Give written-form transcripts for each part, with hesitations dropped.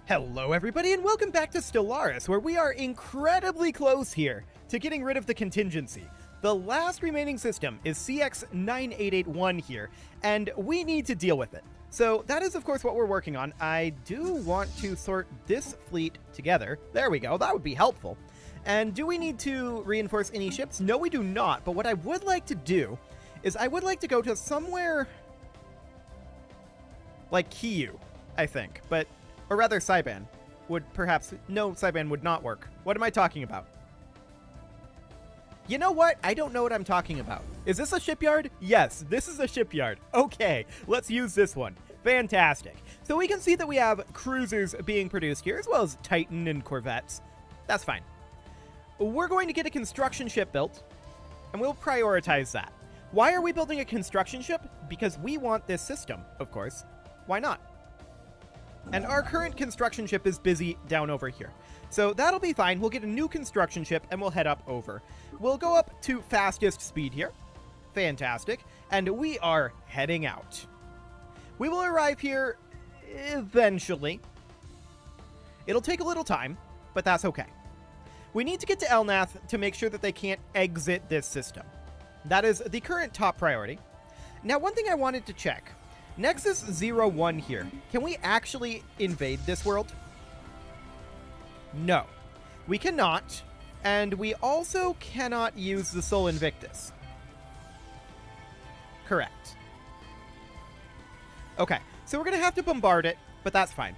Hello everybody and welcome back to Stellaris, where we are incredibly close here to getting rid of the Contingency. The last remaining system is CX-9881 here, and we need to deal with it. So that is of course what we're working on. I do want to sort this fleet together. There we go, that would be helpful. And do we need to reinforce any ships? No, we do not, but what I would like to do is I would like to go to somewhere like Kiyu, I think, but... or rather, Cyban would perhaps... no, Cyban would not work. What am I talking about? You know what? I don't know what I'm talking about. Is this a shipyard? Yes, this is a shipyard. Okay, let's use this one. Fantastic. So we can see that we have cruisers being produced here, as well as Titan and Corvettes. That's fine. We're going to get a construction ship built, and we'll prioritize that. Why are we building a construction ship? Because we want this system, of course. Why not? And our current construction ship is busy down over here. So that'll be fine. We'll get a new construction ship and we'll head up over. We'll go up to fastest speed here. Fantastic. And we are heading out. We will arrive here eventually. It'll take a little time, but that's okay. We need to get to Elnath to make sure that they can't exit this system. That is the current top priority. Now, one thing I wanted to check. Nexus 01 here. Can we actually invade this world? No. We cannot. And we also cannot use the Sol Invictus. Correct. Okay. So we're going to have to bombard it, but that's fine.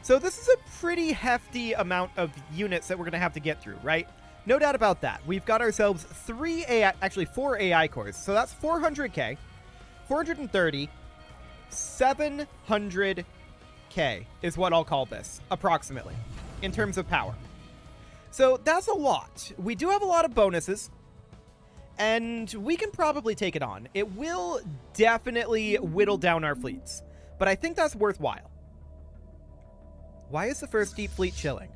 So this is a pretty hefty amount of units that we're going to have to get through, right? No doubt about that. We've got ourselves 4 AI cores. So that's 400k, 430, 700k is what I'll call this, approximately, in terms of power. So that's a lot. We do have a lot of bonuses, and we can probably take it on. It will definitely whittle down our fleets, but I think that's worthwhile. Why is the first deep fleet chilling?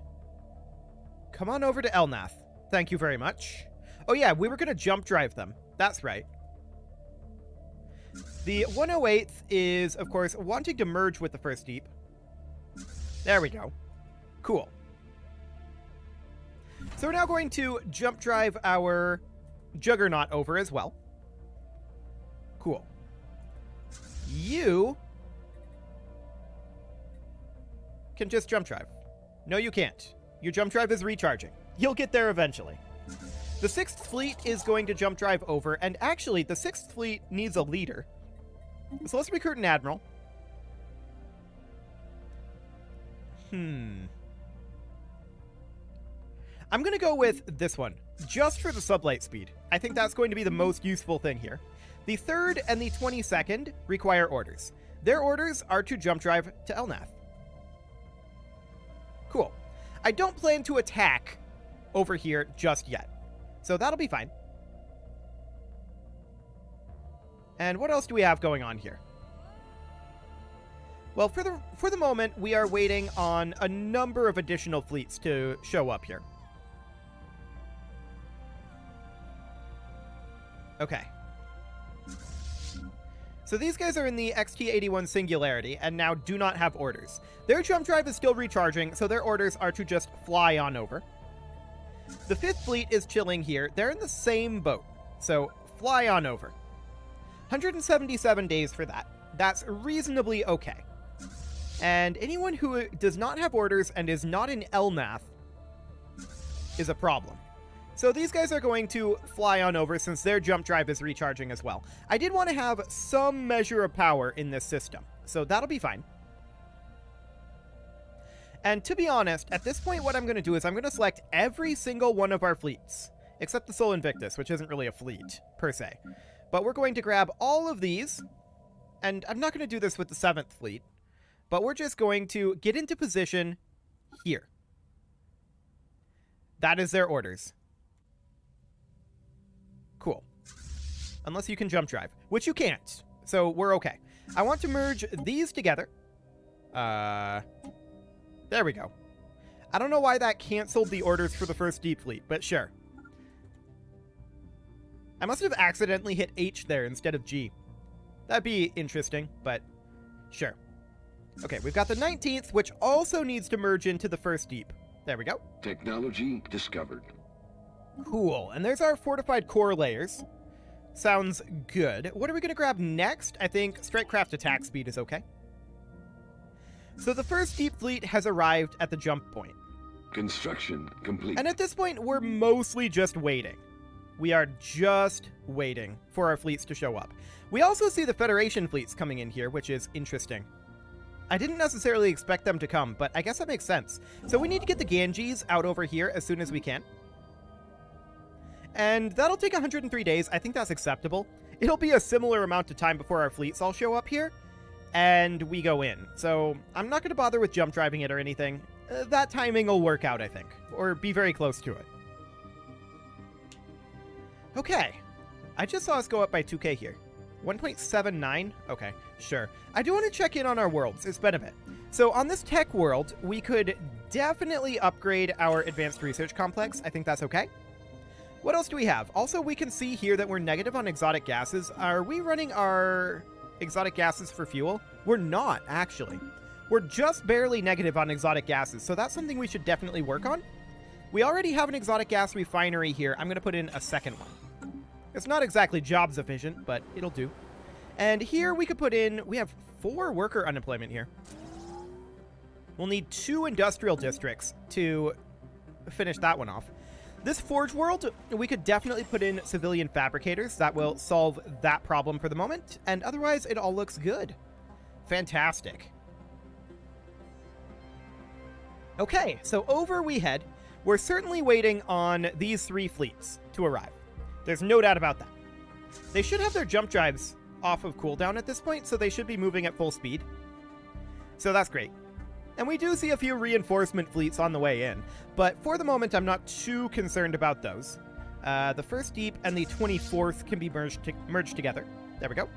Come on over to Elnath. Thank you very much. Oh yeah, we were going to jump drive them. That's right. The 108th is, of course, wanting to merge with the First Deep. There we go. Cool. So we're now going to jump drive our Juggernaut over as well. Cool. You can just jump drive. No, you can't. Your jump drive is recharging. You'll get there eventually. The 6th Fleet is going to jump drive over, and actually, the 6th Fleet needs a leader. So let's recruit an admiral. I'm going to go with this one, just for the sublight speed. I think that's going to be the most useful thing here. The 3rd and the 22nd require orders. Their orders are to jump drive to Elnath. Cool. I don't plan to attack over here just yet, so that'll be fine. And what else do we have going on here? Well, for the moment, we are waiting on a number of additional fleets to show up here. Okay. So these guys are in the XT-81 Singularity and now do not have orders. Their jump drive is still recharging, so their orders are to just fly on over. The 5th Fleet is chilling here. They're in the same boat, so fly on over. 177 days for that. That's reasonably okay. And anyone who does not have orders and is not in Elnath is a problem. So these guys are going to fly on over since their jump drive is recharging as well. I did want to have some measure of power in this system, so that'll be fine. And to be honest, at this point what I'm going to do is I'm going to select every single one of our fleets, except the Sol Invictus, which isn't really a fleet, per se. But we're going to grab all of these, and I'm not going to do this with the 7th Fleet, but we're just going to get into position here. That is their orders. Cool. Unless you can jump drive, which you can't, so we're okay. I want to merge these together. There we go. I don't know why that canceled the orders for the First Deep Fleet, but sure. I must have accidentally hit H there instead of G. That'd be interesting, but sure. Okay, we've got the 19th, which also needs to merge into the First Deep. There we go. Technology discovered. Cool. And there's our fortified core layers. Sounds good. What are we going to grab next? I think Strikecraft attack speed is okay. So the First Deep Fleet has arrived at the jump point. Construction complete. And at this point, we're mostly just waiting. We are just waiting for our fleets to show up. We also see the Federation fleets coming in here, which is interesting. I didn't necessarily expect them to come, but I guess that makes sense. So we need to get the Ganges out over here as soon as we can. And that'll take 103 days. I think that's acceptable. It'll be a similar amount of time before our fleets all show up here, and we go in. So I'm not going to bother with jump driving it or anything. That timing will work out, I think, or be very close to it. Okay. I just saw us go up by 2K here. 1.79? Okay, sure. I do want to check in on our worlds. It's been a bit. So on this tech world, we could definitely upgrade our advanced research complex. I think that's okay. What else do we have? Also, we can see here that we're negative on exotic gases. Are we running our exotic gases for fuel? We're not, actually. We're just barely negative on exotic gases, so that's something we should definitely work on. We already have an exotic gas refinery here. I'm going to put in a second one. It's not exactly jobs efficient, but it'll do. And here we could put in, we have 4 worker unemployment here. We'll need 2 industrial districts to finish that one off. This forge world, we could definitely put in civilian fabricators. That will solve that problem for the moment. And otherwise, it all looks good. Fantastic. Okay, so over we head. We're certainly waiting on these 3 fleets to arrive. There's no doubt about that. They should have their jump drives off of cooldown at this point, so they should be moving at full speed. So that's great. And we do see a few reinforcement fleets on the way in, but for the moment, I'm not too concerned about those. The First Deep and the 24th can be merged together. There we go.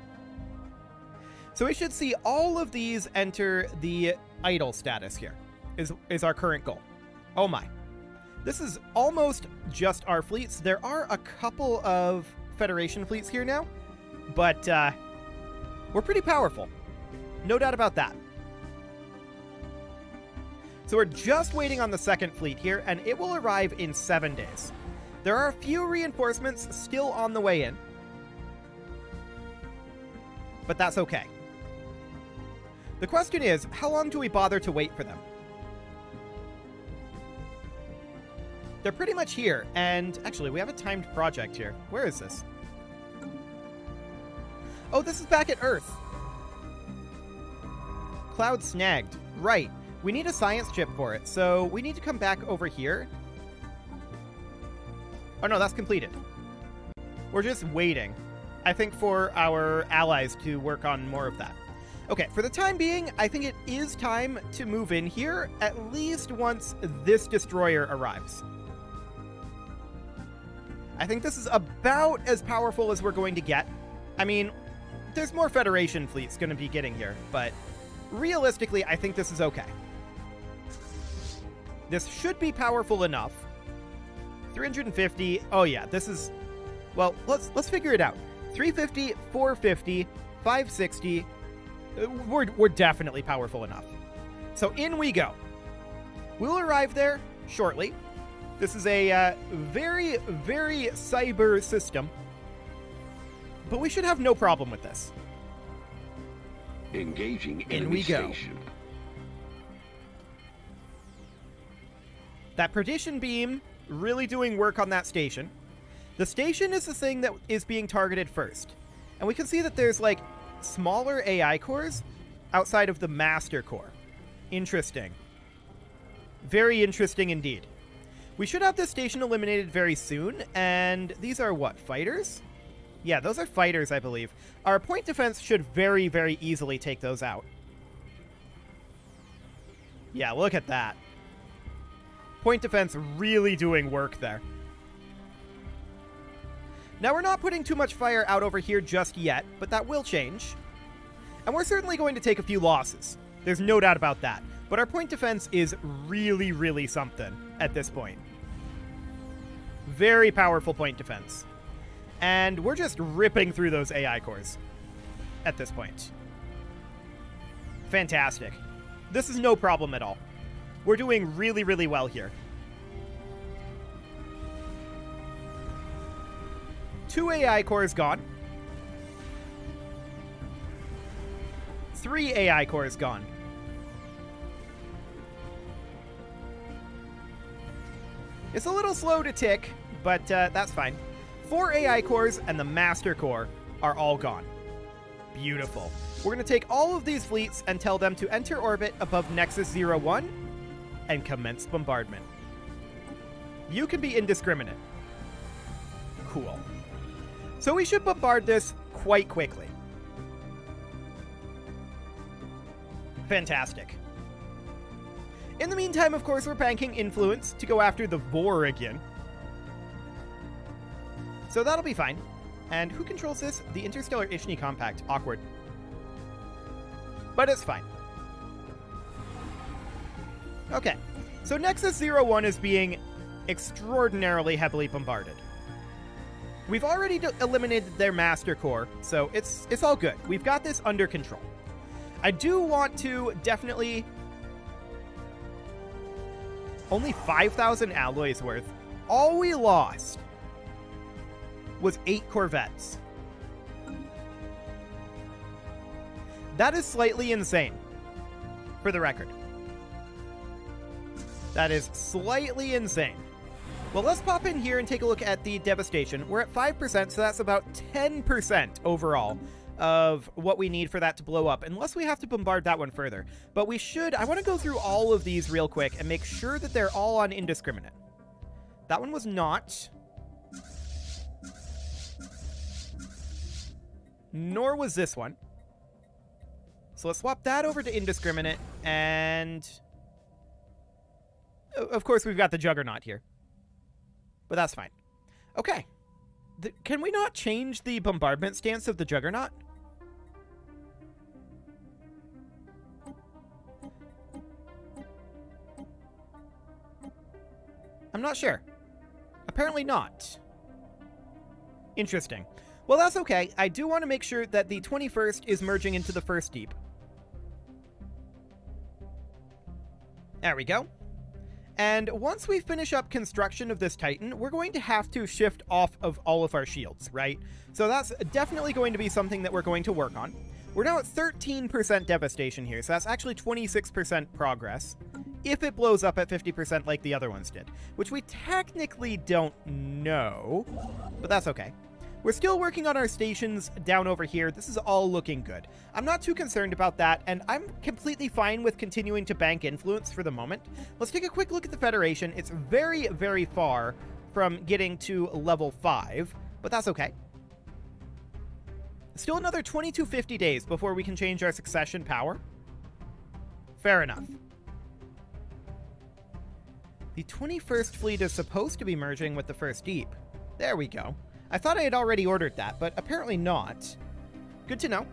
So we should see all of these enter the idle status here, is our current goal. Oh my. This is almost just our fleets. There are a couple of Federation fleets here now, but we're pretty powerful. No doubt about that. So we're just waiting on the second fleet here, and it will arrive in 7 days. There are a few reinforcements still on the way in, but that's okay. The question is, how long do we bother to wait for them? They're pretty much here, and actually, we have a timed project here. Where is this? Oh, this is back at Earth. Cloud snagged. Right. We need a science chip for it, so we need to come back over here. Oh no, that's completed. We're just waiting, I think, for our allies to work on more of that. Okay, for the time being, I think it is time to move in here, at least once this destroyer arrives. I think this is about as powerful as we're going to get. I mean, there's more Federation fleets going to be getting here, but realistically, I think this is okay. This should be powerful enough. 350. Oh yeah, this is... Well, let's figure it out. 350, 450, 560. We're definitely powerful enough. So in we go. We'll arrive there shortly. This is a very, very cyber system. But we should have no problem with this. Engaging in enemy we go. station. That perdition beam really doing work on that station. The station is the thing that is being targeted first. And we can see that there's like smaller AI cores outside of the master core. Interesting. Very interesting indeed. We should have this station eliminated very soon, and these are what, fighters? Yeah, those are fighters, I believe. Our point defense should very, very easily take those out. Yeah, look at that. Point defense really doing work there. Now, we're not putting too much fire out over here just yet, but that will change. And we're certainly going to take a few losses. There's no doubt about that. But our point defense is really, really something at this point. Very powerful point defense. And we're just ripping through those AI cores at this point. Fantastic. This is no problem at all. We're doing really, really well here. 2 AI cores gone. 3 AI cores gone. It's a little slow to tick, but that's fine. 4 AI cores and the Master Core are all gone. Beautiful. We're going to take all of these fleets and tell them to enter orbit above Nexus 01 and commence bombardment. You can be indiscriminate. Cool. So we should bombard this quite quickly. Fantastic. In the meantime, of course, we're banking influence to go after the Vor again. So that'll be fine. And who controls this? The Interstellar Ishni Compact. Awkward. But it's fine. Okay. So Nexus 01 is being extraordinarily heavily bombarded. We've already eliminated their Master Core, so it's all good. We've got this under control. I do want to definitely... Only 5,000 alloys worth. All we lost was 8 Corvettes. That is slightly insane, for the record. That is slightly insane. Well, let's pop in here and take a look at the devastation. We're at 5%, so that's about 10% overall of what we need for that to blow up, unless we have to bombard that one further. But we should... I want to go through all of these real quick and make sure that they're all on indiscriminate. That one was not. Nor was this one. So let's swap that over to indiscriminate, and... Of course, we've got the Juggernaut here. But that's fine. Okay. Can we not change the bombardment stance of the Juggernaut? I'm not sure. Apparently not. Interesting. Well, that's okay. I do want to make sure that the 21st is merging into the first deep. There we go. And once we finish up construction of this Titan, we're going to have to shift off of all of our shields, right? So that's definitely going to be something that we're going to work on. We're now at 13% devastation here, so that's actually 26% progress. If it blows up at 50% like the other ones did, which we technically don't know, but that's okay. We're still working on our stations down over here. This is all looking good. I'm not too concerned about that, and I'm completely fine with continuing to bank influence for the moment. Let's take a quick look at the Federation. It's very, very far from getting to level 5, but that's okay. Still another 2250 days before we can change our succession power. Fair enough. The 21st fleet is supposed to be merging with the first deep. There we go. I thought I had already ordered that, but apparently not. Good to know.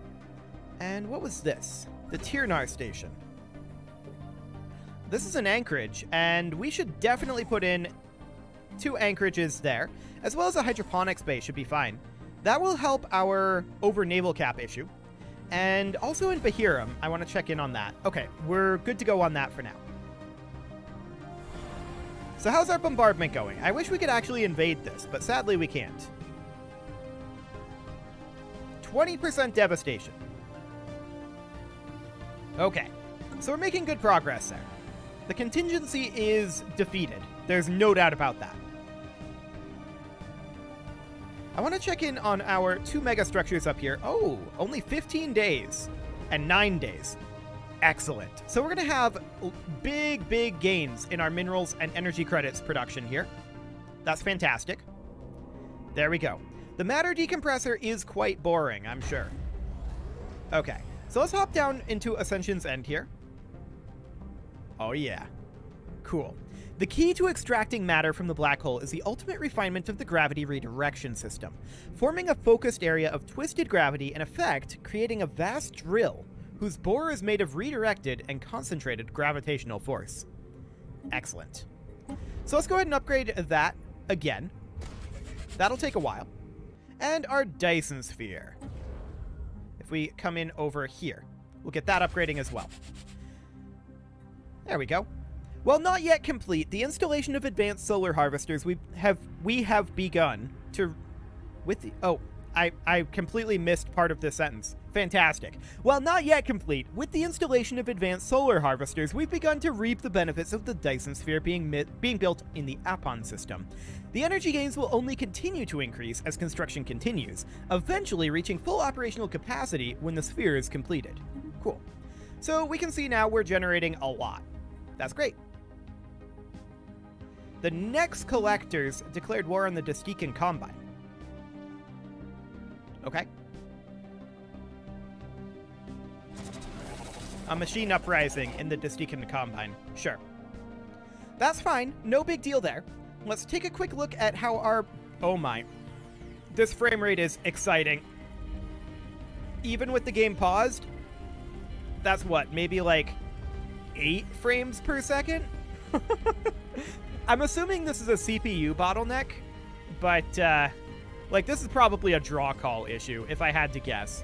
And what was this? The Tirnar Station. This is an anchorage, and we should definitely put in 2 anchorages there, as well as a hydroponics bay should be fine. That will help our over-naval cap issue. And also in Bahiram, I want to check in on that. Okay, we're good to go on that for now. So how's our bombardment going? I wish we could actually invade this, but sadly we can't. 20% devastation. Okay, so we're making good progress there. The contingency is defeated. There's no doubt about that. I want to check in on our 2 megastructures up here. Oh, only 15 days and 9 days. Excellent. So we're going to have big, big gains in our minerals and energy credits production here. That's fantastic. There we go. The matter decompressor is quite boring, I'm sure. Okay, so let's hop down into Ascension's End here. Oh yeah. Cool. The key to extracting matter from the black hole is the ultimate refinement of the gravity redirection system, forming a focused area of twisted gravity, in effect, creating a vast drill whose bore is made of redirected and concentrated gravitational force. Excellent. So let's go ahead and upgrade that again. That'll take a while. And our Dyson Sphere. If we come in over here, we'll get that upgrading as well. There we go. While not yet complete, the installation of advanced solar harvesters we have begun to... with the... Oh, I completely missed part of this sentence. Fantastic. While not yet complete, with the installation of advanced solar harvesters, we've begun to reap the benefits of the Dyson Sphere being built in the Apon system. The energy gains will only continue to increase as construction continues, eventually reaching full operational capacity when the sphere is completed. Cool. So we can see now we're generating a lot. That's great. The next collectors declared war on the Destican Combine. Okay. A machine uprising in the Destican Combine. Sure. That's fine. No big deal there. Let's take a quick look at how our... Oh my. This frame rate is exciting. Even with the game paused, that's what, maybe like 8 frames per second? I'm assuming this is a CPU bottleneck, but like this is probably a draw call issue if I had to guess.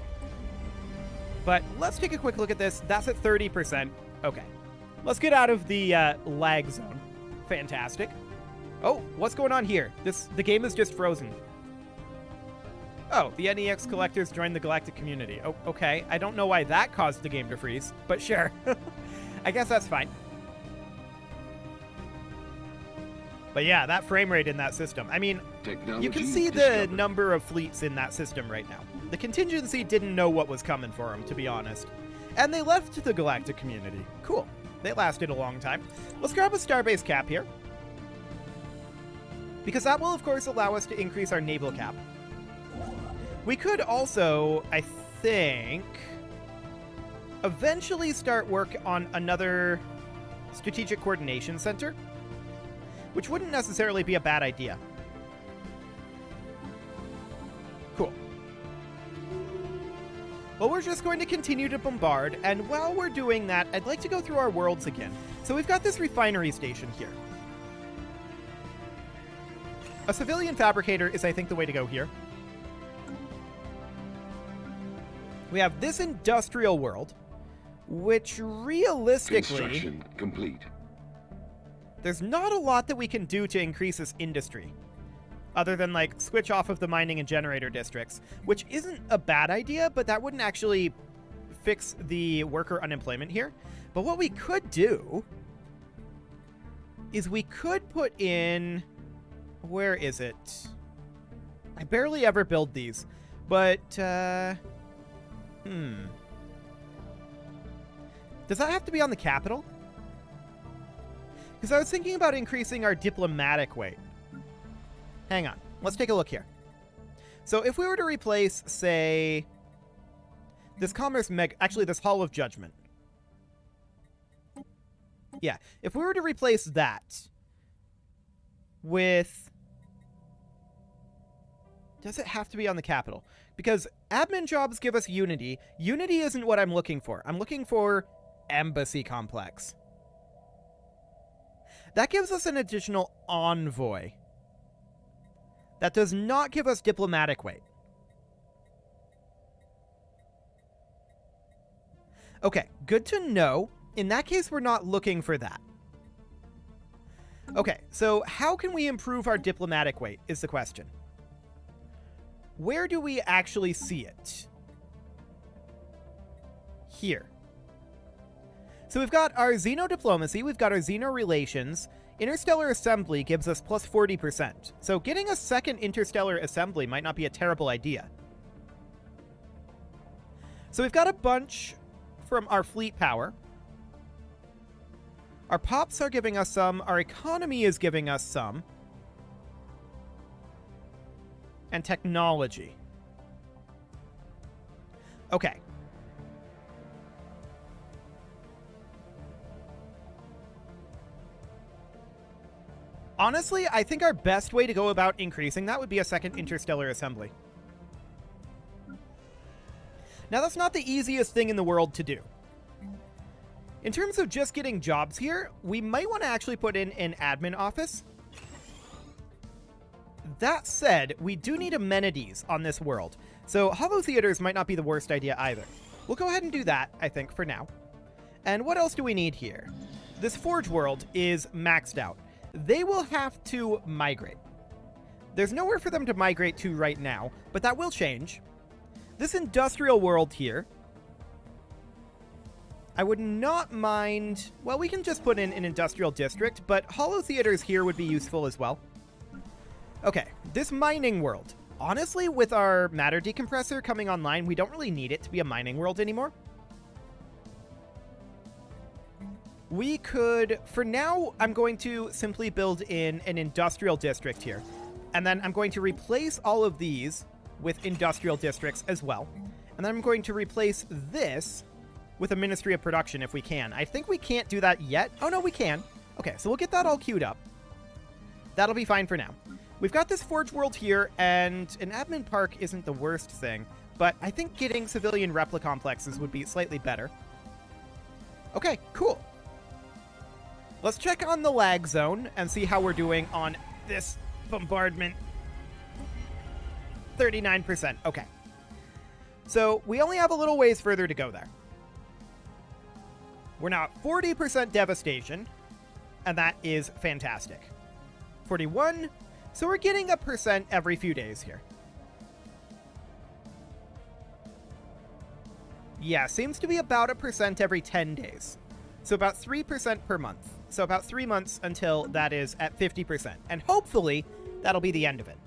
But let's take a quick look at this. That's at 30%. Okay. Let's get out of the lag zone. Fantastic. Oh, what's going on here? The game is just frozen. Oh, the NEX collectors joined the galactic community. Oh, okay. I don't know why that caused the game to freeze, but sure. I guess that's fine. But yeah, that frame rate in that system. I mean, you can see the number of fleets in that system right now. The Contingency didn't know what was coming for them, to be honest. And they left the galactic community. Cool. They lasted a long time. Let's grab a starbase cap here, because that will, of course, allow us to increase our naval cap. We could also, I think, eventually start work on another strategic coordination center, which wouldn't necessarily be a bad idea. Cool. Well, we're just going to continue to bombard, and while we're doing that, I'd like to go through our worlds again. So we've got this refinery station here. A civilian fabricator is, I think, the way to go here. We have this industrial world, which realistically... Construction complete. There's not a lot that we can do to increase this industry, other than, like, switch off of the mining and generator districts, which isn't a bad idea, but that wouldn't actually fix the worker unemployment here. But what we could do is we could put in... Where is it? I barely ever build these, but, Does that have to be on the capital? Because I was thinking about increasing our diplomatic weight. Hang on. Let's take a look here. So if we were to replace, say, this commerce actually, this Hall of Judgment. Yeah. If we were to replace that with... Does it have to be on the capital? Because admin jobs give us unity. Unity isn't what I'm looking for. I'm looking for embassy complex. That gives us an additional envoy. That does not give us diplomatic weight. Okay, good to know. In that case, we're not looking for that. Okay, so how can we improve our diplomatic weight is the question. Where do we actually see it? Here. So we've got our Xeno Diplomacy, we've got our Xeno Relations. Interstellar Assembly gives us plus 40%. So getting a second Interstellar Assembly might not be a terrible idea. So we've got a bunch from our fleet power. Our pops are giving us some. Our economy is giving us some. And technology. Okay. Honestly, I think our best way to go about increasing that would be a second Interstellar Assembly. Now, that's not the easiest thing in the world to do. In terms of just getting jobs here, we might want to actually put in an admin office. That said, we do need amenities on this world, so Hollow Theaters might not be the worst idea either. We'll go ahead and do that, I think, for now. And what else do we need here? this Forge world is maxed out. They will have to migrate. There's nowhere for them to migrate to right now, but that will change. This industrial world here, I would not mind... Well, we can just put in an industrial district, but hollow theaters here would be useful as well. Okay, this mining world. Honestly, with our matter decompressor coming online, we don't really need it to be a mining world anymore. We could... For now, I'm going to simply build in an industrial district here. And then I'm going to replace all of these with industrial districts as well. And then I'm going to replace this with a Ministry of Production if we can. I think we can't do that yet. Oh, no, we can. Okay, so we'll get that all queued up. That'll be fine for now. We've got this Forge world here, and an admin park isn't the worst thing, but I think getting civilian replica complexes would be slightly better. Okay, cool. Let's check on the lag zone and see how we're doing on this bombardment. 39%. Okay. So we only have a little ways further to go there. We're now at 40% devastation, and that is fantastic. 41. So we're getting a percent every few days here. Yeah, seems to be about a percent every 10 days. So about 3% per month. So about 3 months until that is at 50%. And hopefully, that'll be the end of it.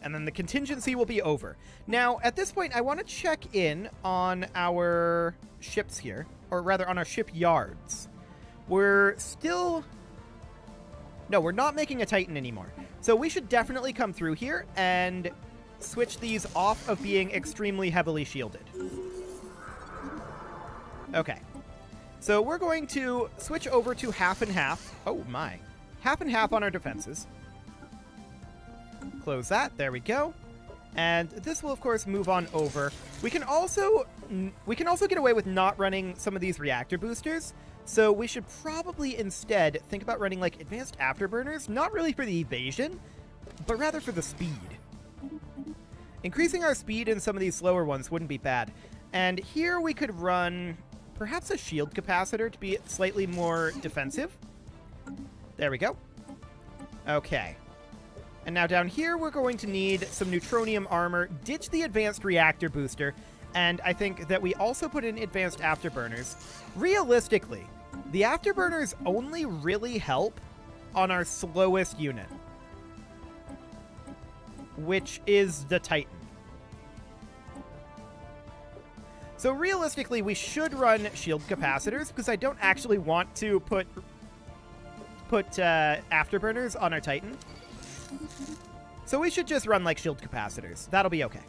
And then the contingency will be over. Now, at this point, I want to check in on our ships here. Or rather, on our shipyards. We're still... No, we're not making a Titan anymore. So we should definitely come through here and switch these off of being extremely heavily shielded. Okay. So we're going to switch over to half and half. Oh my. Half and half on our defenses. Close that. There we go. And this will, of course, move on over. We can also get away with not running some of these reactor boosters. So we should probably instead think about running, like, advanced afterburners. Not really for the evasion, but rather for the speed. Increasing our speed in some of these slower ones wouldn't be bad. And here we could run perhaps a shield capacitor to be slightly more defensive. There we go. Okay. And now down here, we're going to need some neutronium armor, ditch the advanced reactor booster, and I think that we also put in advanced afterburners. Realistically, the afterburners only really help on our slowest unit, which is the Titan. So realistically, we should run shield capacitors, because I don't actually want to put afterburners on our Titan. So we should just run, like, shield capacitors. That'll be okay.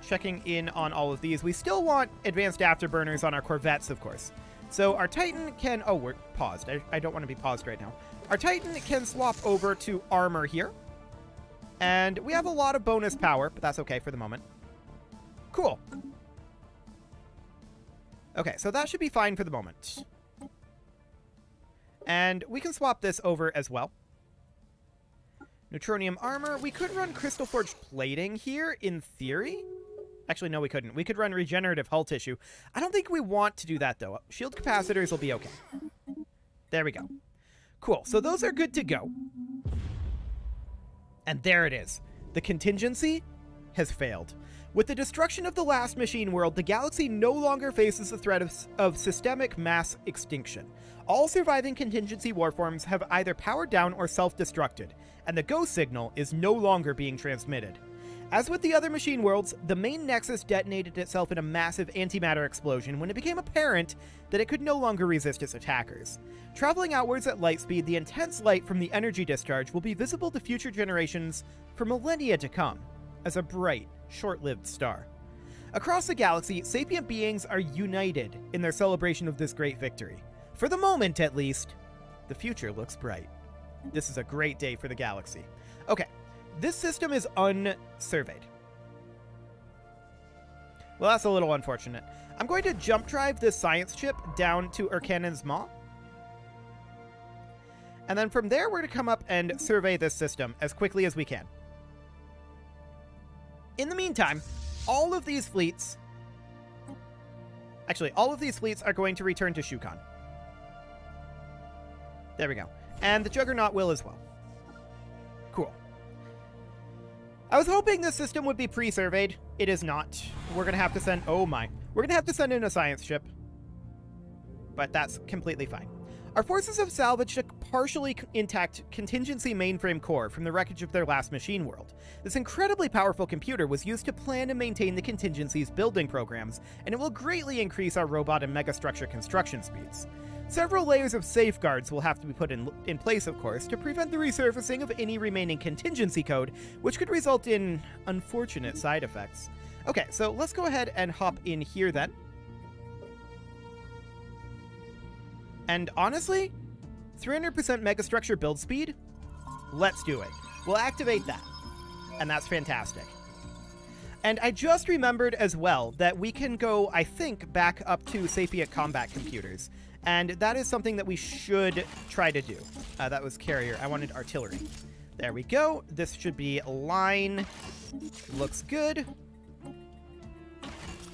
Checking in on all of these. We still want advanced afterburners on our corvettes, of course. So our Titan can... Oh, we're paused. I don't want to be paused right now. Our Titan can swap over to armor here. And we have a lot of bonus power, but that's okay for the moment. Cool. Okay, so that should be fine for the moment. And we can swap this over as well. Neutronium armor. We could run crystal forged plating here, in theory. Actually, no, we couldn't. We could run regenerative hull tissue. I don't think we want to do that, though. Shield capacitors will be okay. There we go. Cool. So those are good to go. And there it is. The contingency has failed. With the destruction of the last machine world, the galaxy no longer faces the threat of systemic mass extinction. All surviving contingency warforms have either powered down or self-destructed, and the go signal is no longer being transmitted. As with the other machine worlds, the main nexus detonated itself in a massive antimatter explosion when it became apparent that it could no longer resist its attackers. Traveling outwards at light speed, the intense light from the energy discharge will be visible to future generations for millennia to come, as a bright, short-lived star. Across the galaxy, sapient beings are united in their celebration of this great victory. For the moment, at least, the future looks bright. This is a great day for the galaxy. Okay, this system is unsurveyed. Well, that's a little unfortunate. I'm going to jump drive this science chip down to Urkanen's Maw. And then from there, we're going to come up and survey this system as quickly as we can. In the meantime, all of these fleets... Actually, all of these fleets are going to return to Shukon. There we go. And the Juggernaut will as well. Cool. I was hoping this system would be pre-surveyed. It is not. We're going to have to send... Oh my. We're going to have to send in a science ship. But that's completely fine. Our forces have salvaged a partially intact Contingency mainframe core from the wreckage of their last machine world. This incredibly powerful computer was used to plan and maintain the Contingency's building programs, and it will greatly increase our robot and megastructure construction speeds. Several layers of safeguards will have to be put in place, of course, to prevent the resurfacing of any remaining contingency code, which could result in unfortunate side effects. Okay, so let's go ahead and hop in here then. And honestly, 300% megastructure build speed? Let's do it. We'll activate that. And that's fantastic. And I just remembered as well that we can go, I think, back up to Sapient combat computers. And that is something that we should try to do. That was carrier. I wanted artillery. There we go. This should be line. Looks good.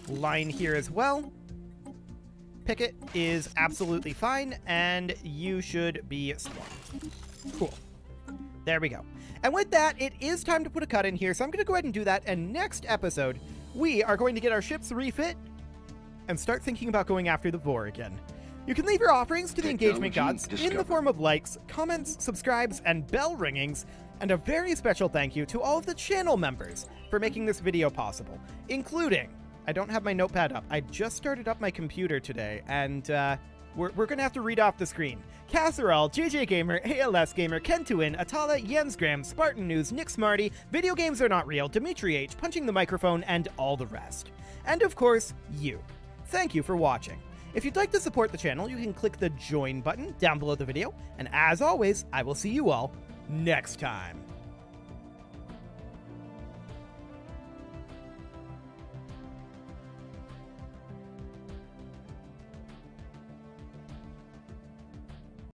Line here as well. Picket is absolutely fine, and you should be swarmed. Cool. There we go. And with that, it is time to put a cut in here, so I'm going to go ahead and do that, and next episode, we are going to get our ships refit and start thinking about going after the Vor again. You can leave your offerings to the engagement gods in the form of likes, comments, subscribes, and bell ringings, and a very special thank you to all of the channel members for making this video possible, including... I don't have my notepad up. I just started up my computer today, and we're going to have to read off the screen. Casserole, JJ Gamer, ALS Gamer, Kentuin, Atala, Jensgram, Spartan News, Nick Smarty, Video Games Are Not Real, Dimitri H, Punching the Microphone, and all the rest. And of course, you. Thank you for watching. If you'd like to support the channel, you can click the join button down below the video, and as always, I will see you all next time.